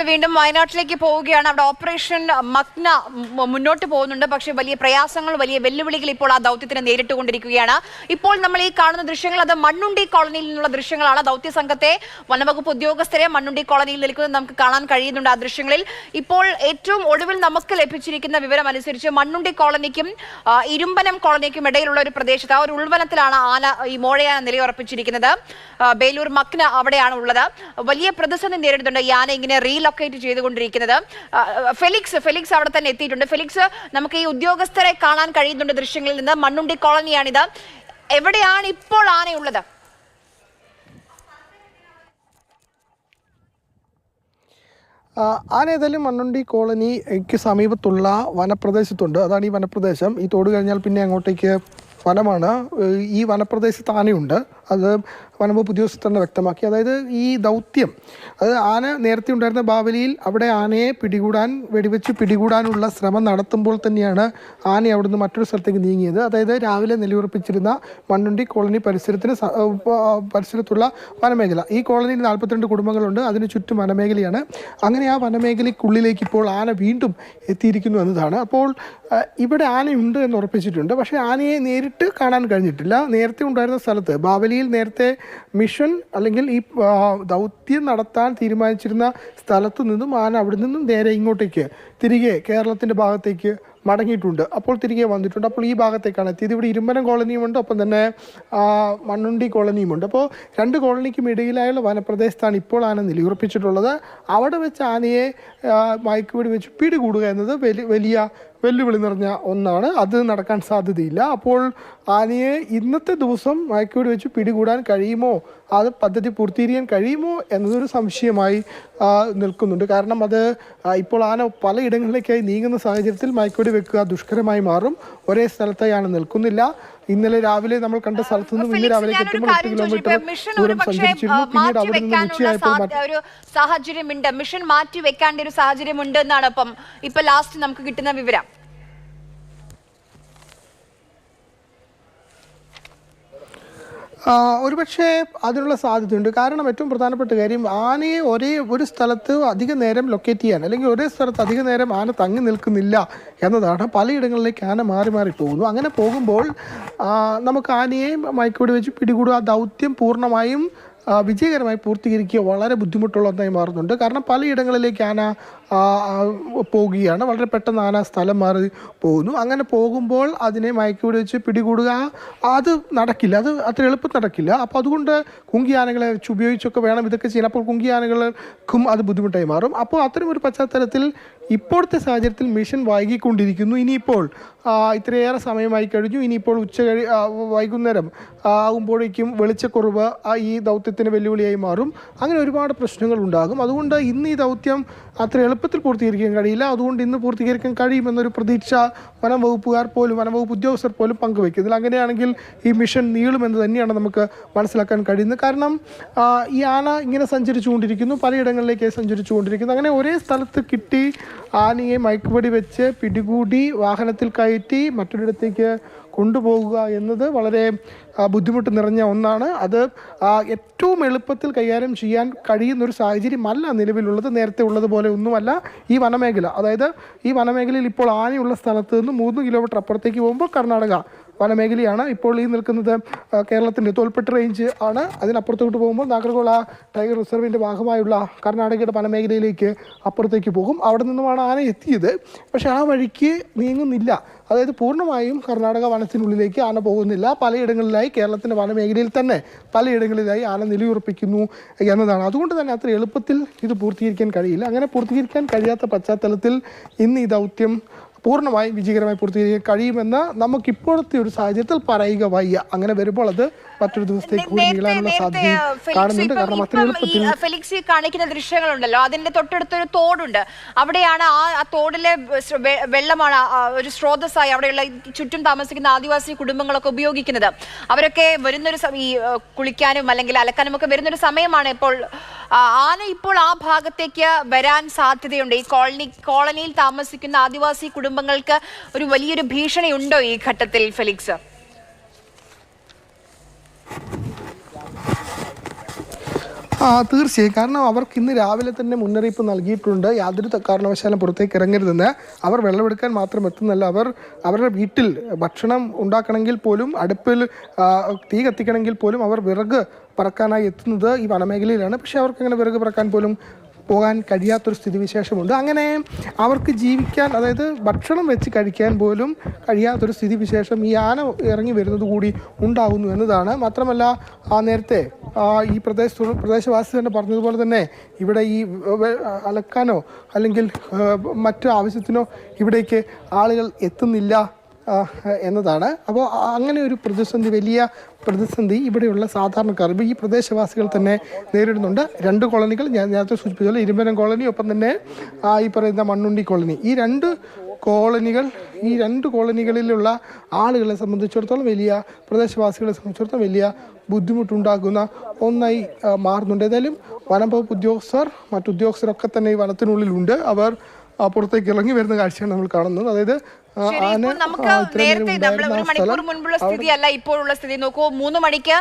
വീണ്ടും വയനാട്ടിലേക്ക് പോവുകയാണ്. അവിടെ ഓപ്പറേഷൻ മഗ്ന മുന്നോട്ട് പോകുന്നുണ്ട്. പക്ഷേ വലിയ പ്രയാസങ്ങൾ, വലിയ വെല്ലുവിളികൾ ഇപ്പോൾ ആ ദൗത്യത്തിന് നേരിട്ടുകൊണ്ടിരിക്കുകയാണ്. ഇപ്പോൾ നമ്മൾ ഈ കാണുന്ന ദൃശ്യങ്ങൾ അത് മണ്ണുണ്ടി കോളനിയിൽ നിന്നുള്ള ദൃശ്യങ്ങളാണ്. ദൗത്യ സംഘത്തെ വനവകുപ്പ് ഉദ്യോഗസ്ഥരെ മണ്ണുണ്ടി കോളനിയിൽ നിൽക്കുന്നത് നമുക്ക് കാണാൻ കഴിയുന്നുണ്ട്. ആ ദൃശ്യങ്ങളിൽ ഇപ്പോൾ ഏറ്റവും ഒടുവിൽ നമുക്ക് ലഭിച്ചിരിക്കുന്ന വിവരം അനുസരിച്ച് മണ്ണുണ്ടി കോളനിക്കും ഇരുമ്പനം കോളനിക്കും ഇടയിലുള്ള ഒരു പ്രദേശത്ത്, ആ ഒരു ഉൾവനത്തിലാണ് ആന ഈ മോഴയാന നിലയുറപ്പിച്ചിരിക്കുന്നത്. ബേലൂർ മഗ്ന അവിടെയാണ് ഉള്ളത്. വലിയ പ്രതിസന്ധി നേരിടുന്നുണ്ട് ഈ ആന ഇങ്ങനെ റീലൊക്കേറ്റ് ചെയ്തുകൊണ്ടിരിക്കുന്നത്. ഫെലിക്സ് അവിടെ തന്നെ എത്തിയിട്ടുണ്ട്. ഫെലിക്സ്, നമുക്ക് ഈ ഉദ്യോഗസ്ഥരെ കാണാൻ കഴിയുന്നുണ്ട് ദൃശ്യങ്ങളിൽ നിന്ന്. മണ്ണുണ്ടി കോളനിയാണിത്. എവിടെയാണ് ഇപ്പോൾ ആനയുള്ളത്? ആന ഏതായാലും മണ്ണുണ്ടി കോളനിക്ക് സമീപത്തുള്ള വനപ്രദേശത്തുണ്ട്. അതാണ് ഈ വനപ്രദേശം. ഈ തോട് കഴിഞ്ഞാൽ പിന്നെ അങ്ങോട്ടേക്ക് വനമാണ്. ഈ വനപ്രദേശത്ത് ആനയുണ്ട്. അത് വനംവകുപ്പ് ഉദ്യോഗസ്ഥർ തന്നെ വ്യക്തമാക്കി. അതായത് ഈ ദൗത്യം, അത് ആന നേരത്തെ ഉണ്ടായിരുന്ന ബാവലിയിൽ അവിടെ ആനയെ വെടിവെച്ച് പിടികൂടാനുള്ള ശ്രമം നടത്തുമ്പോൾ തന്നെയാണ് ആന അവിടുന്ന് മറ്റൊരു സ്ഥലത്തേക്ക് നീങ്ങിയത്. അതായത് രാവിലെ നിലയുറപ്പിച്ചിരുന്ന മണ്ണുണ്ടി കോളനി പരിസരത്തുള്ള വനമേഖല. ഈ കോളനിയിൽ 42 കുടുംബങ്ങളുണ്ട്. അതിന് ചുറ്റും വനമേഖലയാണ്. അങ്ങനെ ആ വനമേഖലയ്ക്കുള്ളിലേക്ക് ഇപ്പോൾ ആന വീണ്ടും എത്തിയിരിക്കുന്നു എന്നതാണ്. അപ്പോൾ ഇവിടെ ആനയുണ്ട് എന്ന് ഉറപ്പിച്ചിട്ടുണ്ട്. പക്ഷേ ആനയെ നേരിട്ട് കാണാൻ കഴിഞ്ഞിട്ടില്ല. നേരത്തെ ഉണ്ടായിരുന്ന സ്ഥലത്ത് ബാവലിയിൽ നേരത്തെ മിഷൻ അല്ലെങ്കിൽ ഈ ദൗത്യം നടത്താൻ തീരുമാനിച്ചിരുന്ന സ്ഥലത്തു നിന്നും ആന അവിടെ നിന്നും നേരെ ഇങ്ങോട്ടേക്ക് തിരികെ കേരളത്തിൻ്റെ ഭാഗത്തേക്ക് മടങ്ങിയിട്ടുണ്ട്. അപ്പോൾ തിരികെ വന്നിട്ടുണ്ട്. അപ്പോൾ ഈ ഭാഗത്തേക്കാണ് എത്തിയത്. ഇവിടെ ഇരുമ്പനം കോളനിയുമുണ്ട്, ഒപ്പം തന്നെ മണ്ണുണ്ടി കോളനിയുമുണ്ട്. അപ്പോൾ രണ്ട് കോളനിക്കും ഇടയിലായുള്ള വനപ്രദേശത്താണ് ഇപ്പോൾ ആന നിലയുറപ്പിച്ചിട്ടുള്ളത്. അവിടെ വെച്ച് ആനയെ മയക്കുവെടി വെച്ച് പിടികൂടുക എന്നത് വലിയ വെല്ലുവിളി നിറഞ്ഞ ഒന്നാണ്. അത് നടക്കാൻ സാധ്യതയില്ല. അപ്പോൾ ആനയെ ഇന്നത്തെ ദിവസം മയക്കുവെടി വെച്ച് പിടികൂടാൻ കഴിയുമോ, അത് പദ്ധതി പൂർത്തീകരിക്കാൻ കഴിയുമോ എന്നതൊരു സംശയമായി നിൽക്കുന്നുണ്ട്. കാരണം അത് ഇപ്പോൾ ആന പലയിടങ്ങളിലേക്കായി നീങ്ങുന്ന സാഹചര്യത്തിൽ മയക്കുവെടി വെക്കുക ദുഷ്കരമായി മാറും. ഒരേ സ്ഥലത്തായി ആന നിൽക്കുന്നില്ല. ഇന്നലെ രാവിലെ നമ്മൾ കണ്ട സ്ഥലത്തു നിന്നും ഇന്ന് രാവിലെ 8 കിലോമീറ്റർ ദൂരം സഞ്ചരിച്ചിരുന്നു. പിന്നീട് അവിടെ നിന്ന് ഉച്ചയായപ്പോൾ ഒരു സാഹചര്യമുണ്ട്, മിഷൻ മാറ്റി വെക്കേണ്ട ഒരു സാഹചര്യമുണ്ട് എന്നാണ് ഇപ്പൊ ലാസ്റ്റ് നമുക്ക് കിട്ടുന്ന വിവരം. ഒരുപക്ഷെ അതിനുള്ള സാധ്യതയുണ്ട്. കാരണം ഏറ്റവും പ്രധാനപ്പെട്ട കാര്യം, ആനയെ ഒരു സ്ഥലത്ത് അധിക നേരം ലൊക്കേറ്റ് ചെയ്യാൻ, അല്ലെങ്കിൽ ഒരേ സ്ഥലത്ത് അധിക നേരം ആന തങ്ങി നിൽക്കുന്നില്ല എന്നതാണ്. പലയിടങ്ങളിലേക്ക് ആന മാറി മാറി പോകുന്നു. അങ്ങനെ പോകുമ്പോൾ നമുക്ക് ആനയെ മയക്കുവെടി വെച്ച് പിടികൂടുക ആ ദൗത്യം പൂർണ്ണമായും വിജയകരമായി പൂർത്തീകരിക്കുക വളരെ ബുദ്ധിമുട്ടുള്ള ഒന്നായി മാറുന്നുണ്ട്. കാരണം പലയിടങ്ങളിലേക്ക് ആന പോകുകയാണ്. വളരെ പെട്ടെന്ന് ആന സ്ഥലം മാറി പോകുന്നു. അങ്ങനെ പോകുമ്പോൾ അതിനെ മയക്കുവെടി വെച്ച് പിടികൂടുക അത് നടക്കില്ല. അത് അത്ര എളുപ്പം നടക്കില്ല. അപ്പോൾ അതുകൊണ്ട് കുങ്കിയാനകളെ വെച്ച് ഉപയോഗിച്ചൊക്കെ വേണം ഇതൊക്കെ ചെയ്യാൻ. അപ്പോൾ കുങ്കിയാനകൾക്കും അത് ബുദ്ധിമുട്ടായി മാറും. അപ്പോൾ അത്തരമൊരു പശ്ചാത്തലത്തിൽ ഇപ്പോഴത്തെ സാഹചര്യത്തിൽ മിഷൻ വൈകിക്കൊണ്ടിരിക്കുന്നു. ഇനിയിപ്പോൾ ഇത്രയേറെ സമയമായി കഴിഞ്ഞു. ഇനിയിപ്പോൾ വൈകുന്നേരം ആകുമ്പോഴേക്കും വെളിച്ചക്കുറവ് ഈ ദൗത്യത്തിന് വെല്ലുവിളിയായി മാറും. അങ്ങനെ ഒരുപാട് പ്രശ്നങ്ങൾ ഉണ്ടാകും. അതുകൊണ്ട് ഇന്ന് ഈ ദൗത്യം അത്ര എളുപ്പത്തിൽ പൂർത്തീകരിക്കാൻ കഴിയില്ല. അതുകൊണ്ട് ഇന്ന് പൂർത്തീകരിക്കാൻ കഴിയുമെന്നൊരു പ്രതീക്ഷ വനം വകുപ്പ് ഉദ്യോഗസ്ഥർ പോലും പങ്കുവയ്ക്കുന്നില്ല. അങ്ങനെയാണെങ്കിൽ ഈ മിഷൻ നീളുമെന്ന് തന്നെയാണ് നമുക്ക് മനസ്സിലാക്കാൻ കഴിയുന്നത്. കാരണം ഈ ആന ഇങ്ങനെ സഞ്ചരിച്ചുകൊണ്ടിരിക്കുന്നു, പലയിടങ്ങളിലേക്ക് സഞ്ചരിച്ചുകൊണ്ടിരിക്കുന്നു. അങ്ങനെ ഒരേ സ്ഥലത്ത് കിട്ടി ആനയെ മയക്കുവെടി വെച്ച് പിടികൂടി വാഹനത്തിൽ കയറ്റി മറ്റൊരിടത്തേക്ക് കൊണ്ടുപോകുക എന്നത് വളരെ ബുദ്ധിമുട്ട് നിറഞ്ഞ ഒന്നാണ്. അത് ഏറ്റവും എളുപ്പത്തിൽ കൈകാര്യം ചെയ്യാൻ കഴിയുന്നൊരു സാഹചര്യമല്ല നിലവിലുള്ളത്. നേരത്തെ ഉള്ളതുപോലെ ഒന്നുമല്ല ഈ വനമേഖല. അതായത് ഈ വനമേഖലയിൽ ഇപ്പോൾ ആനയുള്ള സ്ഥലത്ത് നിന്ന് 3 കിലോമീറ്റർ അപ്പുറത്തേക്ക് പോകുമ്പോൾ കർണാടക വനമേഖലയാണ്. ഇപ്പോൾ ഈ നിൽക്കുന്നത് കേരളത്തിൻ്റെ തോൽപ്പെട്ട് റേഞ്ച് ആണ്. അതിനപ്പുറത്തോട്ട് പോകുമ്പോൾ നാഗർകോള ടൈഗർ റിസർവിൻ്റെ ഭാഗമായുള്ള കർണാടകയുടെ വനമേഖലയിലേക്ക് അപ്പുറത്തേക്ക് പോകും. അവിടെ നിന്നുമാണ് ആന എത്തിയത്. പക്ഷേ ആ വഴിക്ക് നീങ്ങുന്നില്ല. അതായത് പൂർണ്ണമായും കർണാടക വനത്തിനുള്ളിലേക്ക് ആന പോകുന്നില്ല. പലയിടങ്ങളിലായി കേരളത്തിൻ്റെ വനമേഖലയിൽ തന്നെ പലയിടങ്ങളിലായി ആന നിലയുറപ്പിക്കുന്നു എന്നതാണ്. അതുകൊണ്ട് തന്നെ അത്ര എളുപ്പത്തിൽ ഇത് പൂർത്തീകരിക്കാൻ കഴിയില്ല. അങ്ങനെ പൂർത്തീകരിക്കാൻ കഴിയാത്ത പശ്ചാത്തലത്തിൽ ഇന്ന് ഈ ദൗത്യം പൂർണ്ണമായും വിജയകരമായി പൂർത്തീകരിക്കാൻ കഴിയുമെന്ന് നമുക്കിപ്പോഴത്തെ ഒരു സാഹചര്യത്തിൽ പറയുക വയ്യ. അങ്ങനെ വരുമ്പോൾ അത് മറ്റൊരു ദിവസത്തേക്ക് കൂടി നീളാനുള്ള സാധ്യത കാണുന്നുണ്ട്. കാരണം അത്ര എളുപ്പത്തിൽ ഫെലിക്സ് കാണിക്കുന്ന ദൃശ്യങ്ങളുണ്ടല്ലോ, അതിന്റെ തൊട്ടടുത്തൊരു തോടുണ്ട്. അവിടെയാണ് ആ തോടിലെ വെള്ളമാണ് ഒരു സ്രോതസ്സായി അവിടെയുള്ള ചുറ്റും താമസിക്കുന്ന ആദിവാസി കുടുംബങ്ങളൊക്കെ ഉപയോഗിക്കുന്നത്. അവരൊക്കെ വരുന്നൊരു ഈ കുളിക്കാനും അല്ലെങ്കിൽ അലക്കാനും ഒക്കെ വരുന്നൊരു സമയമാണ് ഇപ്പോൾ. ആന ഇപ്പോൾ ആ ഭാഗത്തേക്ക് വരാൻ സാധ്യതയുണ്ട്. ഈ കോളനിയിൽ താമസിക്കുന്ന ആദിവാസി കുടുംബങ്ങൾക്ക് ഒരു വലിയൊരു ഭീഷണി ഉണ്ടോ ഈ ഘട്ടത്തിൽ ഫെലിക്സ്? തീർച്ചയായും. കാരണം അവർക്ക് ഇന്ന് രാവിലെ തന്നെ മുന്നറിയിപ്പ് നൽകിയിട്ടുണ്ട്, യാതൊരു കാരണവശാലും പുറത്തേക്ക് ഇറങ്ങരുതെന്ന്. അവർ വെള്ളമെടുക്കാൻ മാത്രം എത്തുന്നല്ല, അവരുടെ വീട്ടിൽ ഭക്ഷണം ഉണ്ടാക്കണമെങ്കിൽ പോലും, അടുപ്പിൽ തീ കത്തിക്കണമെങ്കിൽ പോലും അവർ വിറക് പറക്കാനായി എത്തുന്നത് ഈ വനമേഖലയിലാണ്. പക്ഷേ അവർക്ക് അങ്ങനെ വിറക് പറക്കാൻ പോലും പോകാൻ കഴിയാത്തൊരു സ്ഥിതിവിശേഷമുണ്ട്. അങ്ങനെ അവർക്ക് ജീവിക്കാൻ, അതായത് ഭക്ഷണം വെച്ച് കഴിക്കാൻ പോലും കഴിയാത്തൊരു സ്ഥിതിവിശേഷം ഈ ആന ഇറങ്ങി വരുന്നത് കൂടി ഉണ്ടാകുന്നു എന്നതാണ്. മാത്രമല്ല നേരത്തെ ഈ പ്രദേശവാസി തന്നെ പറഞ്ഞതുപോലെ തന്നെ ഇവിടെ ഈ അലക്കാനോ അല്ലെങ്കിൽ മറ്റു ആവശ്യത്തിനോ ഇവിടേക്ക് ആളുകൾ എത്തുന്നില്ല എന്നതാണ്. അപ്പോൾ അങ്ങനെ ഒരു വലിയ പ്രതിസന്ധി ഇവിടെയുള്ള സാധാരണക്കാർ, ഈ പ്രദേശവാസികൾ തന്നെ നേരിടുന്നുണ്ട്. 2 കോളനികൾ ഞാൻ നേരത്തെ സൂചിപ്പിച്ചല്ലോ, ഇരുമ്പനം കോളനി, ഒപ്പം തന്നെ ഈ പറയുന്ന മണ്ണുണ്ടി കോളനി. ഈ 2 കോളനികളിലുള്ള ആളുകളെ സംബന്ധിച്ചിടത്തോളം, പ്രദേശവാസികളെ സംബന്ധിച്ചിടത്തോളം വലിയ ബുദ്ധിമുട്ടുണ്ടാക്കുന്ന ഒന്നായി മാറുന്നുണ്ട്. ഏതായാലും വനം വകുപ്പ് ഉദ്യോഗസ്ഥർ, മറ്റുദ്യോഗസ്ഥരൊക്കെ തന്നെ ഈ വനത്തിനുള്ളിലുണ്ട്. അവർ പുറത്തേക്ക് ഇറങ്ങി വരുന്ന കാഴ്ചയാണ് നമ്മൾ കാണുന്നത്. അതായത് നമുക്ക് നേരത്തെ നമ്മൾ 1 മണിക്കൂർ മുൻപുള്ള സ്ഥിതിയല്ല ഇപ്പോഴുള്ള സ്ഥിതി. നോക്കൂ, 3 മണിക്ക്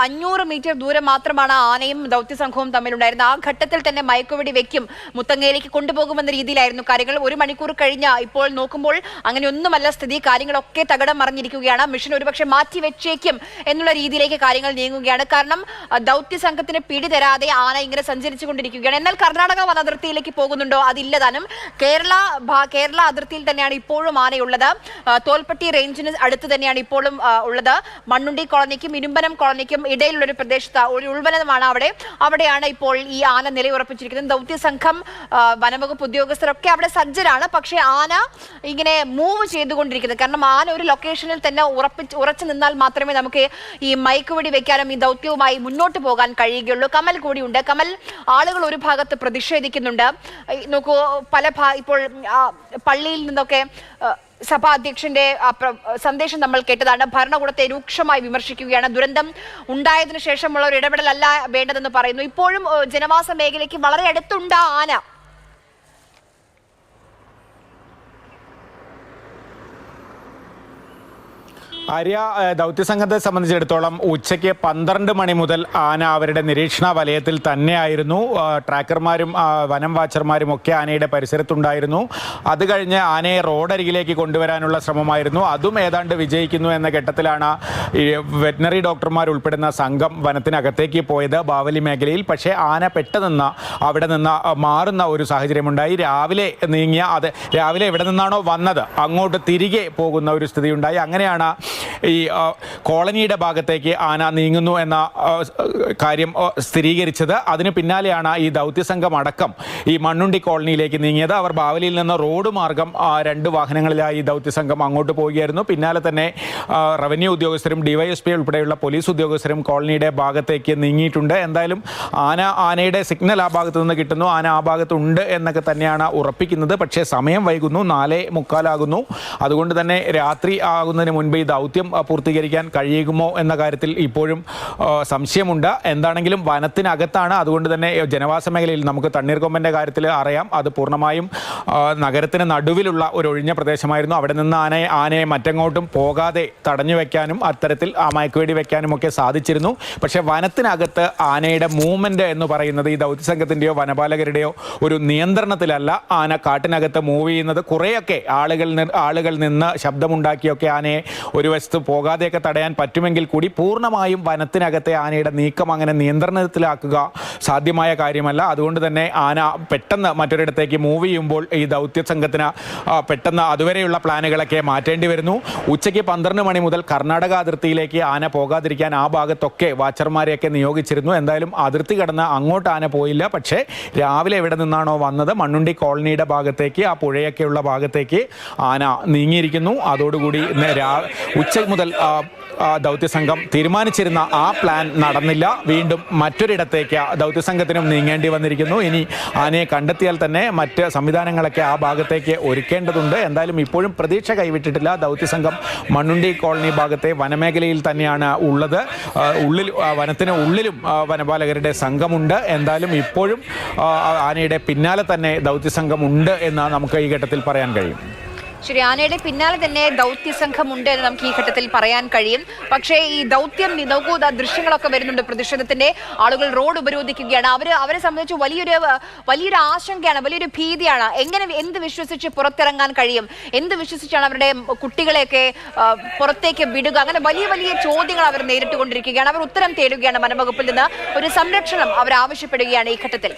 500 മീറ്റർ ദൂരം മാത്രമാണ് ആനയും ദൗത്യ സംഘവും തമ്മിലുണ്ടായിരുന്നത്. ആ ഘട്ടത്തിൽ തന്നെ മയക്കുവെടി വെക്കും, മുത്തങ്ങയിലേക്ക് കൊണ്ടുപോകുമെന്ന രീതിയിലായിരുന്നു കാര്യങ്ങൾ. 1 മണിക്കൂർ കഴിഞ്ഞ ഇപ്പോൾ നോക്കുമ്പോൾ അങ്ങനെയൊന്നുമല്ല സ്ഥിതി. കാര്യങ്ങളൊക്കെ തകിടം മറിഞ്ഞിരിക്കുകയാണ്. മിഷൻ ഒരുപക്ഷെ മാറ്റിവെച്ചേക്കും എന്നുള്ള രീതിയിലേക്ക് കാര്യങ്ങൾ നീങ്ങുകയാണ്. കാരണം ദൗത്യ സംഘത്തിന് പിടി തരാതെ ആന ഇങ്ങനെ സഞ്ചരിച്ചു കൊണ്ടിരിക്കുകയാണ്. എന്നാൽ കർണാടക വനാതിർത്തിയിലേക്ക് പോകുന്നുണ്ടോ? അതില്ലതാനും. കേരള അതിർത്തിയിൽ തന്നെയാണ് ഇപ്പോഴും ആനയുള്ളത്. തോൽപ്പട്ടി റേഞ്ചിന് അടുത്ത് തന്നെയാണ് ഇപ്പോഴും ഉള്ളത്. മണ്ണുണ്ടി കോളനിക്കും ഇരുമ്പനം കോളനിക്കും ഇടയിലുള്ള ഒരു പ്രദേശത്ത് ഒരു ഉൾവനമാണ്. അവിടെയാണ് ഇപ്പോൾ ഈ ആന നിലയുറപ്പിച്ചിരിക്കുന്നത്. ദൗത്യ സംഘം, വനംവകുപ്പ് ഉദ്യോഗസ്ഥരൊക്കെ അവിടെ സജ്ജരാണ്. പക്ഷേ ആന ഇങ്ങനെ മൂവ് ചെയ്തുകൊണ്ടിരിക്കുന്നത്. കാരണം ആന ഒരു ലൊക്കേഷനിൽ തന്നെ ഉറച്ചു നിന്നാൽ മാത്രമേ നമുക്ക് ഈ മയക്കുവെടി വെക്കാനും ഈ ദൗത്യവുമായി മുന്നോട്ട് പോകാൻ കഴിയുകയുള്ളൂ. കമൽ കൂടിയുണ്ട്. കമൽ, ആളുകൾ ഒരു ഭാഗത്ത് പ്രതിഷേധിക്കുന്നുണ്ട്. നോക്കൂ, ഇപ്പോൾ പള്ളിയിൽ നിന്നൊക്കെ സഭാ അധ്യക്ഷന്റെ സന്ദേശം നമ്മൾ കേട്ടതാണ്. ഭരണകൂടത്തെ രൂക്ഷമായി വിമർശിക്കുകയാണ്. ദുരന്തം ഉണ്ടായതിനു ശേഷമുള്ള ഒരു ഇടപെടലല്ല വേണ്ടതെന്ന് പറയുന്നു. ഇപ്പോഴും ജനവാസ മേഖലയ്ക്ക് വളരെ അടുത്തുണ്ട് ആന. ആര്യ, ദൗത്യസംഘത്തെ സംബന്ധിച്ചിടത്തോളം ഉച്ചയ്ക്ക് 12 മണി മുതൽ ആന അവരുടെ നിരീക്ഷണ വലയത്തിൽ തന്നെയായിരുന്നു. ട്രാക്കർമാരും വനം വാച്ചർമാരും ഒക്കെ ആനയുടെ പരിസരത്തുണ്ടായിരുന്നു. അത് കഴിഞ്ഞ് ആനയെ റോഡരികിലേക്ക് കൊണ്ടുവരാനുള്ള ശ്രമമായിരുന്നു. അതും ഏതാണ്ട് വിജയിക്കുന്നു എന്ന ഘട്ടത്തിലാണ് ഈ വെറ്റിനറി ഡോക്ടർമാർ ഉൾപ്പെടുന്ന സംഘം വനത്തിനകത്തേക്ക് പോയത്, ബാവലി മേഖലയിൽ. പക്ഷേ ആന പെട്ടെന്ന് അവിടെ നിന്ന് മാറുന്ന ഒരു സാഹചര്യമുണ്ടായി. രാവിലെ എവിടെ നിന്നാണോ വന്നത് അങ്ങോട്ട് തിരികെ പോകുന്ന ഒരു സ്ഥിതിയുണ്ടായി. അങ്ങനെയാണ് ഈ കോളനിയുടെ ഭാഗത്തേക്ക് ആന നീങ്ങുന്നു എന്ന കാര്യം സ്ഥിരീകരിച്ചത്. അതിന് പിന്നാലെയാണ് ഈ ദൗത്യസംഘം അടക്കം ഈ മണ്ണുണ്ടി കോളനിയിലേക്ക് നീങ്ങിയത്. അവർ ബാവലിയിൽ നിന്ന് റോഡ് മാർഗം 2 വാഹനങ്ങളിലായി ഈ ദൗത്യസംഘം അങ്ങോട്ട് പോവുകയായിരുന്നു. പിന്നാലെ തന്നെ റവന്യൂ ഉദ്യോഗസ്ഥരും ഡിവൈഎസ്പി ഉൾപ്പെടെയുള്ള പോലീസ് ഉദ്യോഗസ്ഥരും കോളനിയുടെ ഭാഗത്തേക്ക് നീങ്ങിയിട്ടുണ്ട്. എന്തായാലും ആനയുടെ സിഗ്നൽ ആ ഭാഗത്ത് നിന്ന് കിട്ടുന്നു, ആന ആ ഭാഗത്തുണ്ട് എന്നൊക്കെ തന്നെയാണ് ഉറപ്പിക്കുന്നത്. പക്ഷേ സമയം വൈകുന്നു, 4:45 അതുകൊണ്ട് തന്നെ രാത്രി ആകുന്നതിന് മുൻപ് ഈ ദൗത്യം പൂർത്തീകരിക്കാൻ കഴിയുമോ എന്ന കാര്യത്തിൽ ഇപ്പോഴും സംശയമുണ്ട്. എന്താണെങ്കിലും വനത്തിനകത്താണ്. അതുകൊണ്ട് തന്നെ ജനവാസ മേഖലയിൽ നമുക്ക് തണ്ണീർക്കൊമ്പൻ്റെ കാര്യത്തിൽ അറിയാം, അത് പൂർണ്ണമായും നഗരത്തിന് നടുവിലുള്ള ഒരു ഒഴിഞ്ഞ പ്രദേശമായിരുന്നു. അവിടെ നിന്ന് ആനയെ മറ്റെങ്ങോട്ടും പോകാതെ തടഞ്ഞു വെക്കാനും അത്തരത്തിൽ മയക്കുവെടി വെക്കാനും ഒക്കെ സാധിച്ചിരുന്നു. പക്ഷേ വനത്തിനകത്ത് ആനയുടെ മൂവ്മെൻറ്റ് എന്ന് പറയുന്നത് ഈ ദൗത്യസംഘത്തിൻ്റെയോ വനപാലകരുടെയോ ഒരു നിയന്ത്രണത്തിലല്ല. ആന കാട്ടിനകത്ത് മൂവ് ചെയ്യുന്നത് കുറേയൊക്കെ ആളുകൾ നിന്ന് ശബ്ദമുണ്ടാക്കിയൊക്കെ ആനയെ ഒരു വശത്ത് പോകാതെയൊക്കെ തടയാൻ പറ്റുമെങ്കിൽ കൂടി പൂർണ്ണമായും വനത്തിനകത്തെ ആനയുടെ നീക്കം അങ്ങനെ നിയന്ത്രണത്തിലാക്കുക സാധ്യമായ കാര്യമല്ല. അതുകൊണ്ട് തന്നെ ആന പെട്ടെന്ന് മറ്റൊരിടത്തേക്ക് മൂവ് ചെയ്യുമ്പോൾ ഈ ദൗത്യ സംഘത്തിന് പെട്ടെന്ന് അതുവരെയുള്ള പ്ലാനുകളൊക്കെ മാറ്റേണ്ടി വരുന്നു. ഉച്ചയ്ക്ക് 12 മണി മുതൽ കർണാടക അതിർത്തിയിലേക്ക് ആന പോകാതിരിക്കാൻ ആ ഭാഗത്തൊക്കെ വാച്ചർമാരെയൊക്കെ നിയോഗിച്ചിരുന്നു. എന്തായാലും അതിർത്തി കടന്ന് അങ്ങോട്ട് ആന പോയില്ല. പക്ഷേ രാവിലെ എവിടെ നിന്നാണോ വന്നത് മണ്ണുണ്ടി കോളനിയുടെ ഭാഗത്തേക്ക്, ആ പുഴയൊക്കെയുള്ള ഭാഗത്തേക്ക് ആന നീങ്ങിയിരിക്കുന്നു. അതോടുകൂടി ഉച്ച മുതൽ ദൗത്യസംഘം തീരുമാനിച്ചിരുന്ന ആ പ്ലാൻ നടന്നില്ല. വീണ്ടും മറ്റൊരിടത്തേക്ക് ദൗത്യസംഘത്തിനും നീങ്ങേണ്ടി വന്നിരിക്കുന്നു. ഇനി ആനയെ കണ്ടെത്തിയാൽ തന്നെ മറ്റ് സംവിധാനങ്ങളൊക്കെ ആ ഭാഗത്തേക്ക് ഒരുക്കേണ്ടതുണ്ട്. എന്തായാലും ഇപ്പോഴും പ്രതീക്ഷ കൈവിട്ടിട്ടില്ല. ദൗത്യസംഘം മണ്ണുണ്ടി കോളനി ഭാഗത്തെ വനമേഖലയിൽ തന്നെയാണ് ഉള്ളത്. വനത്തിന് ഉള്ളിലും വനപാലകരുടെ സംഘമുണ്ട്. എന്തായാലും ഇപ്പോഴും ആനയുടെ പിന്നാലെ തന്നെ ദൗത്യസംഘം ഉണ്ട് എന്ന് നമുക്ക് ഈ ഘട്ടത്തിൽ പറയാൻ കഴിയും. ശരി, ആനയുടെ പിന്നാലെ തന്നെ ദൗത്യ സംഘമുണ്ട് എന്ന് നമുക്ക് ഈ ഘട്ടത്തിൽ പറയാൻ കഴിയും. പക്ഷേ ഈ ദൗത്യം നോക്കൂ, ദൃശ്യങ്ങളൊക്കെ വരുന്നുണ്ട്. പ്രതിഷേധത്തിന്റെ ആളുകൾ റോഡ് ഉപരോധിക്കുകയാണ്. അവരെ സംബന്ധിച്ച് വലിയൊരു ആശങ്കയാണ്, വലിയൊരു ഭീതിയാണ്. എന്ത് വിശ്വസിച്ച് പുറത്തിറങ്ങാൻ കഴിയും, എന്ത് വിശ്വസിച്ചാണ് അവരുടെ കുട്ടികളെയൊക്കെ പുറത്തേക്ക് വിടുക, അങ്ങനെ വലിയ വലിയ ചോദ്യങ്ങൾ അവർ നേരിട്ടുകൊണ്ടിരിക്കുകയാണ്. അവർ ഉത്തരം തേടുകയാണ് വനംവകുപ്പിൽ നിന്ന്. ഒരു സംരക്ഷണം അവർ ആവശ്യപ്പെടുകയാണ് ഈ ഘട്ടത്തിൽ.